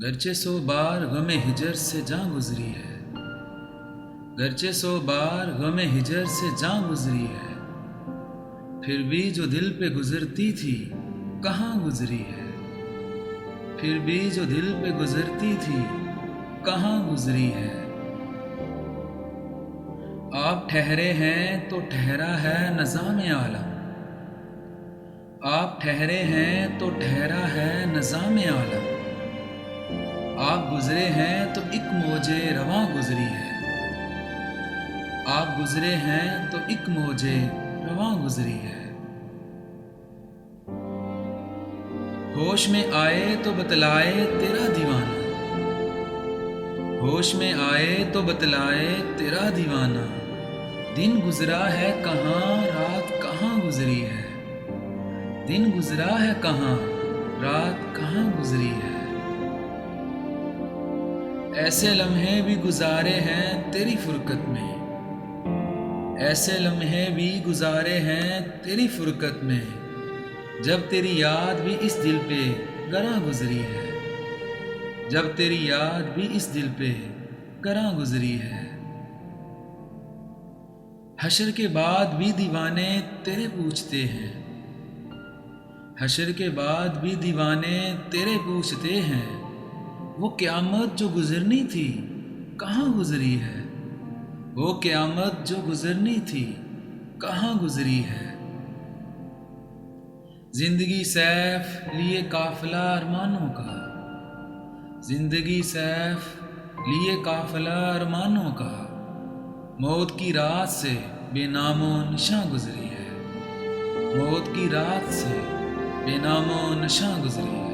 गरचे 100 बार गमे हिजर से जां गुजरी है, गरचे 100 बार गमे हिजर से जां गुजरी है, फिर भी जो दिल पे गुजरती थी कहाँ गुजरी है, फिर भी जो दिल पे गुजरती थी कहाँ गुजरी है। आप ठहरे हैं तो ठहरा है नज़ाम आलम, आप ठहरे हैं तो ठहरा है नज़ाम आलम, आप गुजरे हैं तो एक मौजे रवां गुजरी है, आप गुजरे हैं तो एक मौजे रवां गुजरी है। होश में आए तो बतलाए तेरा दीवाना, होश में आए तो बतलाए तेरा दीवाना, दिन गुजरा है कहाँ रात कहाँ गुजरी है, दिन गुजरा है कहाँ रात कहाँ गुजरी है। ऐसे लम्हे भी गुजारे हैं तेरी फुरकत में, ऐसे लम्हे भी गुजारे हैं तेरी फुरकत में, जब तेरी याद भी इस दिल पे गरा गुजरी है, जब तेरी याद भी इस दिल पे गरा गुजरी है। हशर के बाद भी दीवाने तेरे पूछते हैं, हशर के बाद भी दीवाने तेरे पूछते हैं, वो क़यामत जो गुजरनी थी कहाँ गुजरी है, वो क़यामत जो गुजरनी थी कहाँ गुजरी है। जिंदगी सैफ लिए काफिला अरमानों का, जिंदगी सैफ लिए काफिला अरमानों का, मौत की रात से बेनामो निशां गुजरी है, मौत की रात से बेनामो निशां गुजरी है।